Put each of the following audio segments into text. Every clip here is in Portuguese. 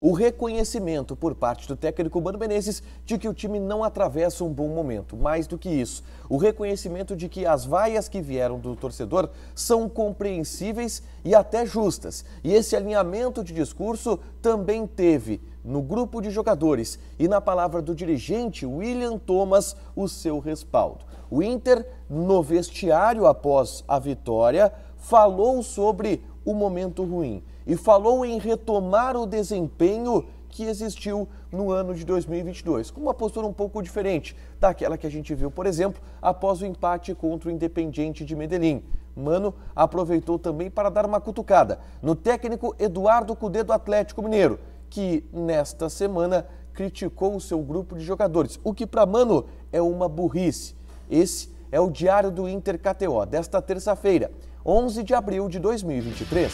O reconhecimento por parte do técnico Mano Menezes de que o time não atravessa um bom momento. Mais do que isso, o reconhecimento de que as vaias que vieram do torcedor são compreensíveis e até justas. E esse alinhamento de discurso também teve no grupo de jogadores e na palavra do dirigente William Thomas o seu respaldo. O Inter, no vestiário após a vitória, falou sobre o momento ruim e falou em retomar o desempenho que existiu no ano de 2022, com uma postura um pouco diferente daquela que a gente viu, por exemplo, após o empate contra o Independiente de Medellín. Mano aproveitou também para dar uma cutucada no técnico Eduardo Cudê do Atlético Mineiro, que nesta semana criticou o seu grupo de jogadores, o que para Mano é uma burrice. Esse é o Diário do Inter KTO desta terça-feira, 11 de abril de 2023.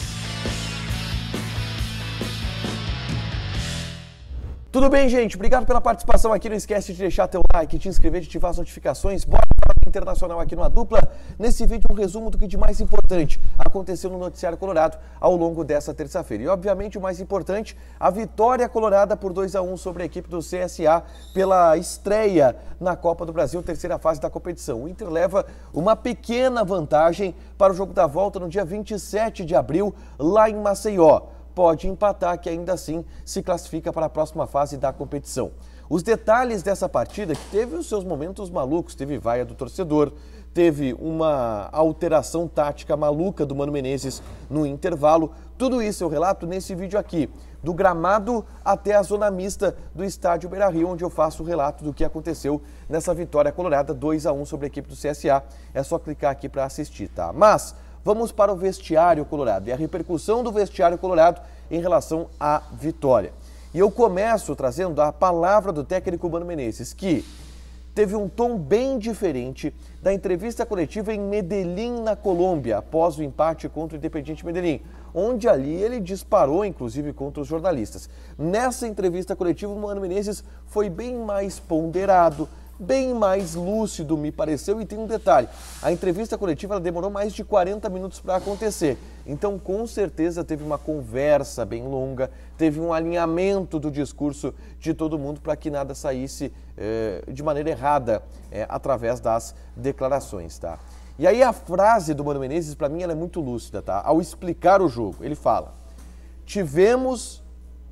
Tudo bem, gente? Obrigado pela participação aqui. Não esquece de deixar teu like, te inscrever, de ativar as notificações. Bora para o Internacional aqui no A Dupla. Nesse vídeo, um resumo do que de mais importante aconteceu no noticiário colorado ao longo dessa terça-feira. E, obviamente, o mais importante, a vitória colorada por 2-1 sobre a equipe do CSA pela estreia na Copa do Brasil, terceira fase da competição. O Inter leva uma pequena vantagem para o jogo da volta no dia 27 de abril, lá em Maceió. Pode empatar, que ainda assim se classifica para a próxima fase da competição. Os detalhes dessa partida, que teve os seus momentos malucos, teve vaia do torcedor, teve uma alteração tática maluca do Mano Menezes no intervalo, tudo isso eu relato nesse vídeo aqui, do gramado até a zona mista do estádio Beira-Rio, onde eu faço o relato do que aconteceu nessa vitória colorada 2-1 sobre a equipe do CSA. É só clicar aqui para assistir, tá? Mas vamos para o vestiário colorado e a repercussão do vestiário colorado em relação à vitória. E eu começo trazendo a palavra do técnico Mano Menezes, que teve um tom bem diferente da entrevista coletiva em Medellín, na Colômbia, após o empate contra o Independiente Medellín, onde ali ele disparou, inclusive, contra os jornalistas. Nessa entrevista coletiva, o Mano Menezes foi bem mais ponderado, bem mais lúcido, me pareceu, e tem um detalhe, a entrevista coletiva ela demorou mais de 40 minutos para acontecer, então com certeza teve uma conversa bem longa, teve um alinhamento do discurso de todo mundo para que nada saísse de maneira errada através das declarações, tá? E aí a frase do Mano Menezes, para mim, ela é muito lúcida, tá? Ao explicar o jogo, ele fala: tivemos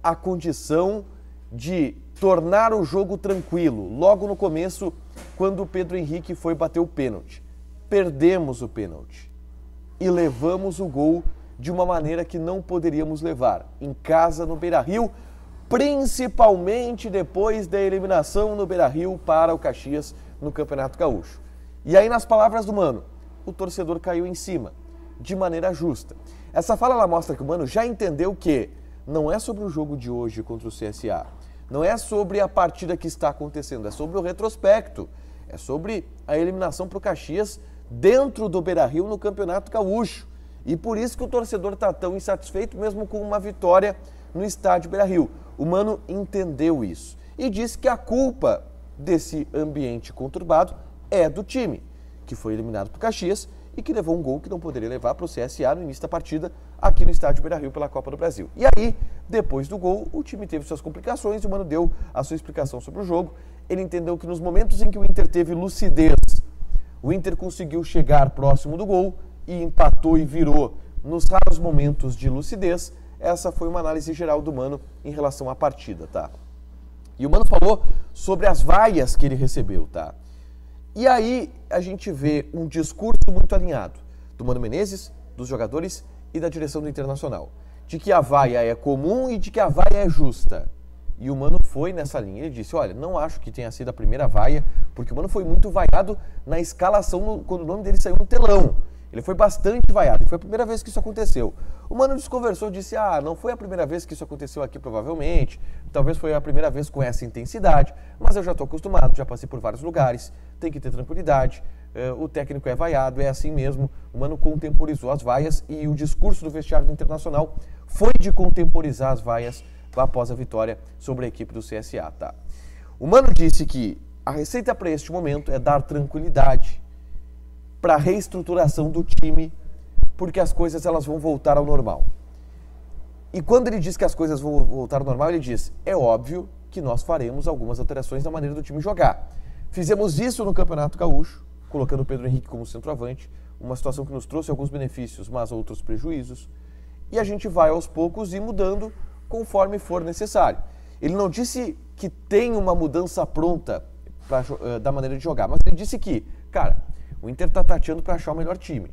a condição de tornar o jogo tranquilo, logo no começo, quando o Pedro Henrique foi bater o pênalti. Perdemos o pênalti e levamos o gol de uma maneira que não poderíamos levar, em casa no Beira-Rio, principalmente depois da eliminação no Beira-Rio para o Caxias no Campeonato Gaúcho. E aí, nas palavras do Mano, o torcedor caiu em cima, de maneira justa. Essa fala ela mostra que o Mano já entendeu que não é sobre o jogo de hoje contra o CSA, não é sobre a partida que está acontecendo, é sobre o retrospecto, é sobre a eliminação para o Caxias dentro do Beira-Rio no Campeonato Gaúcho. E por isso que o torcedor está tão insatisfeito, mesmo com uma vitória no estádio Beira-Rio. O Mano entendeu isso e disse que a culpa desse ambiente conturbado é do time, que foi eliminado para o Caxias e que levou um gol que não poderia levar para o CSA no início da partida aqui no estádio Beira-Rio pela Copa do Brasil. E aí, depois do gol, o time teve suas complicações e o Mano deu a sua explicação sobre o jogo. Ele entendeu que nos momentos em que o Inter teve lucidez, o Inter conseguiu chegar próximo do gol e empatou e virou. Nos raros momentos de lucidez, essa foi uma análise geral do Mano em relação à partida, tá? E o Mano falou sobre as vaias que ele recebeu, tá? E aí a gente vê um discurso muito alinhado do Mano Menezes, dos jogadores e da direção do Internacional, de que a vaia é comum e de que a vaia é justa. E o Mano foi nessa linha, ele disse: olha, não acho que tenha sido a primeira vaia, porque o Mano foi muito vaiado na escalação, quando o nome dele saiu no telão. Ele foi bastante vaiado, e foi a primeira vez que isso aconteceu. O Mano desconversou, disse: não foi a primeira vez que isso aconteceu aqui, provavelmente, talvez foi a primeira vez com essa intensidade, mas eu já estou acostumado, já passei por vários lugares, tem que ter tranquilidade, o técnico é vaiado, é assim mesmo. O Mano contemporizou as vaias e o discurso do vestiário do Internacional foi de contemporizar as vaias após a vitória sobre a equipe do CSA, tá? O Mano disse que a receita para este momento é dar tranquilidade para a reestruturação do time, porque as coisas elas vão voltar ao normal. E quando ele diz que as coisas vão voltar ao normal, ele diz, é óbvio que nós faremos algumas alterações na maneira do time jogar. Fizemos isso no Campeonato Gaúcho, colocando o Pedro Henrique como centroavante, uma situação que nos trouxe alguns benefícios, mas outros prejuízos. E a gente vai aos poucos ir mudando conforme for necessário. Ele não disse que tem uma mudança pronta da maneira de jogar, mas ele disse que, cara, o Inter está tateando para achar o melhor time.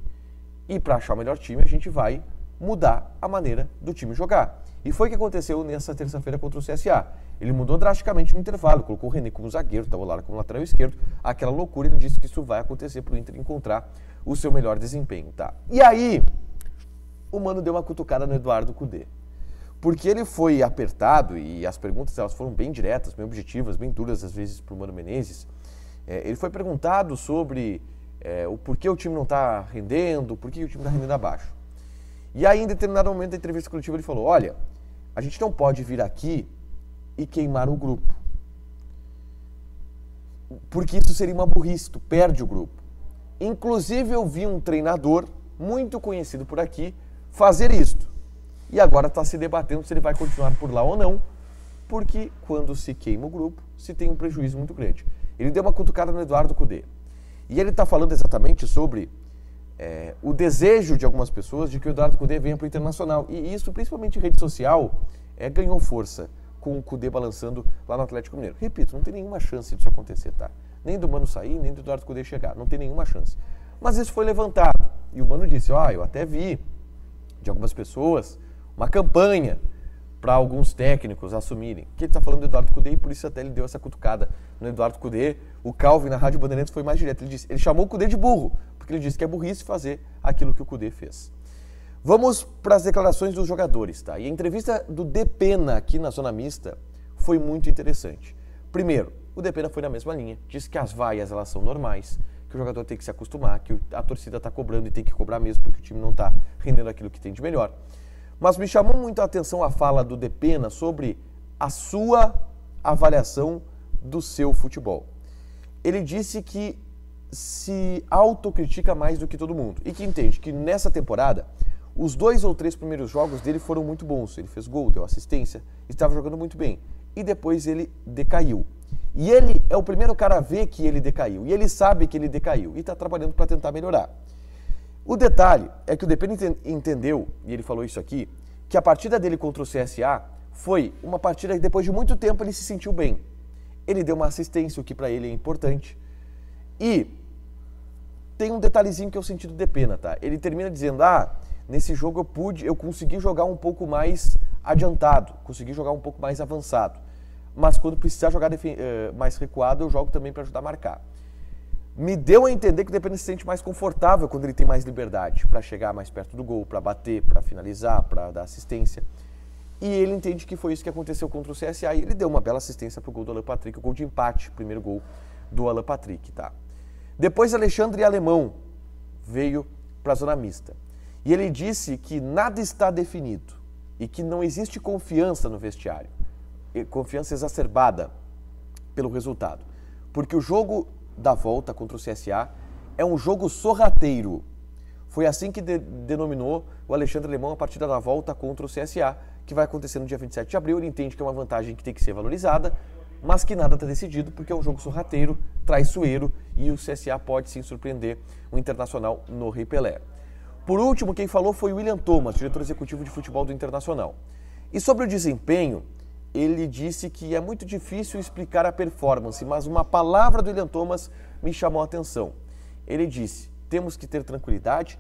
E para achar o melhor time, a gente vai mudar a maneira do time jogar. E foi o que aconteceu nessa terça-feira contra o CSA. Ele mudou drasticamente no intervalo, colocou o René como zagueiro, o Lara como lateral esquerdo, aquela loucura. Ele disse que isso vai acontecer para o Inter encontrar o seu melhor desempenho, tá? E aí, o Mano deu uma cutucada no Eduardo Cudê. Porque ele foi apertado e as perguntas elas foram bem diretas, bem objetivas, bem duras às vezes para o Mano Menezes. Ele foi perguntado sobre o porquê o time não está rendendo, por que o time está rendendo abaixo. E aí, em determinado momento da entrevista coletiva, ele falou, olha, a gente não pode vir aqui e queimar o grupo. Porque isso seria uma burrice, tu perde o grupo. Inclusive, eu vi um treinador muito conhecido por aqui fazer isto. E agora está se debatendo se ele vai continuar por lá ou não, porque quando se queima o grupo, se tem um prejuízo muito grande. Ele deu uma cutucada no Eduardo Cudê. E ele está falando exatamente sobre o desejo de algumas pessoas de que o Eduardo Cudê venha para o Internacional. E isso, principalmente em rede social, ganhou força com o Cudê balançando lá no Atlético Mineiro. Repito, não tem nenhuma chance disso acontecer, tá? Nem do Mano sair, nem do Eduardo Cudê chegar. Não tem nenhuma chance. Mas isso foi levantado. E o Mano disse, eu até vi de algumas pessoas uma campanha para alguns técnicos assumirem. Que ele está falando do Eduardo Cudê e por isso até ele deu essa cutucada no Eduardo Cudê. O Calvin na Rádio Bandeirantes foi mais direto. Ele chamou o Cudê de burro, porque ele disse que é burrice fazer aquilo que o Cudê fez. Vamos para as declarações dos jogadores, tá? E a entrevista do Depena aqui na Zona Mista foi muito interessante. Primeiro, o Depena foi na mesma linha, disse que as vaias elas são normais, que o jogador tem que se acostumar, que a torcida está cobrando e tem que cobrar mesmo, porque o time não está rendendo aquilo que tem de melhor. Mas me chamou muito a atenção a fala do Depena sobre a sua avaliação do seu futebol. Ele disse que se autocritica mais do que todo mundo e que entende que nessa temporada os 2 ou 3 primeiros jogos dele foram muito bons. Ele fez gol, deu assistência, estava jogando muito bem. E depois ele decaiu. E ele é o primeiro cara a ver que ele decaiu. E ele sabe que ele decaiu e está trabalhando para tentar melhorar. O detalhe é que o Depena entendeu, e ele falou isso aqui, que a partida dele contra o CSA foi uma partida que depois de muito tempo ele se sentiu bem. Ele deu uma assistência, o que para ele é importante. E tem um detalhezinho que eu senti do Depena, tá? Ele termina dizendo, nesse jogo eu consegui jogar um pouco mais adiantado, consegui jogar um pouco mais avançado. Mas quando precisar jogar mais recuado, eu jogo também para ajudar a marcar. Me deu a entender que o Depena se sente mais confortável quando ele tem mais liberdade para chegar mais perto do gol, para bater, para finalizar, para dar assistência. E ele entende que foi isso que aconteceu contra o CSA e ele deu uma bela assistência para o gol do Alan Patrick, o gol de empate, o primeiro gol do Alan Patrick, tá? Depois Alexandre Alemão veio para a Zona Mista. E ele disse que nada está definido e que não existe confiança no vestiário, confiança exacerbada pelo resultado. Porque o jogo da volta contra o CSA é um jogo sorrateiro. Foi assim que denominou o Alexandre Alemão a partida da volta contra o CSA, que vai acontecer no dia 27 de abril. Ele entende que é uma vantagem que tem que ser valorizada, mas que nada está decidido porque é um jogo sorrateiro, traiçoeiro e o CSA pode sim surpreender o Internacional no Rei Pelé. Por último, quem falou foi o William Thomas, diretor executivo de futebol do Internacional. E sobre o desempenho, ele disse que é muito difícil explicar a performance, mas uma palavra do William Thomas me chamou a atenção. Ele disse, temos que ter tranquilidade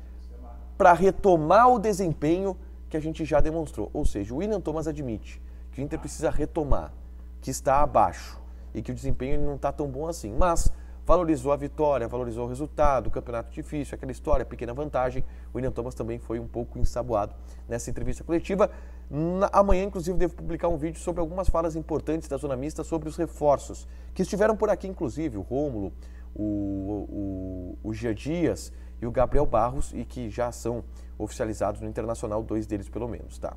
para retomar o desempenho que a gente já demonstrou. Ou seja, o William Thomas admite que o Inter precisa retomar, que está abaixo e que o desempenho não está tão bom assim, mas valorizou a vitória, valorizou o resultado, o campeonato difícil, aquela história, pequena vantagem. O William Thomas também foi um pouco ensaboado nessa entrevista coletiva. Amanhã, inclusive, devo publicar um vídeo sobre algumas falas importantes da Zona Mista sobre os reforços, que estiveram por aqui, inclusive, o Rômulo, o Gia Dias e o Gabriel Barros, e que já são oficializados no Internacional, 2 deles pelo menos, tá?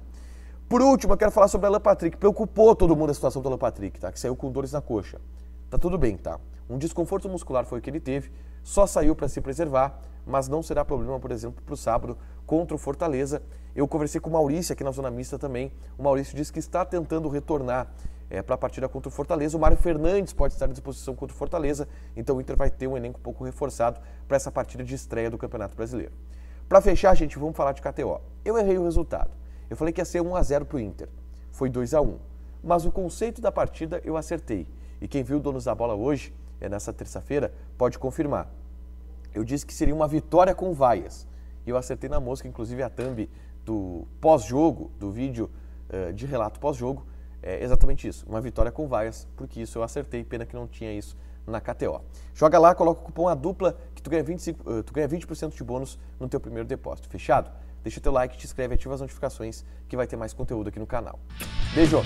Por último, eu quero falar sobre o Alan Patrick. Preocupou todo mundo a situação do Alan Patrick, tá? Que saiu com dores na coxa. Tá tudo bem, tá? Um desconforto muscular foi o que ele teve, só saiu para se preservar, mas não será problema, por exemplo, para o sábado contra o Fortaleza. Eu conversei com o Maurício aqui na Zona Mista também. O Maurício disse que está tentando retornar para a partida contra o Fortaleza. O Mário Fernandes pode estar à disposição contra o Fortaleza, então o Inter vai ter um elenco um pouco reforçado para essa partida de estreia do Campeonato Brasileiro. Para fechar, gente, vamos falar de KTO. Eu errei o resultado. Eu falei que ia ser 1-0 para o Inter. Foi 2-1. Mas o conceito da partida eu acertei. E quem viu o Donos da Bola hoje, nessa terça-feira, pode confirmar. Eu disse que seria uma vitória com vaias. E eu acertei na mosca, inclusive a thumb do pós-jogo, do vídeo de relato pós-jogo, é exatamente isso, uma vitória com vaias, porque isso eu acertei, pena que não tinha isso na KTO. Joga lá, coloca o cupom ADUPLA, que tu ganha 20% de bônus no teu primeiro depósito. Fechado? Deixa teu like, te inscreve, ativa as notificações, que vai ter mais conteúdo aqui no canal. Beijo!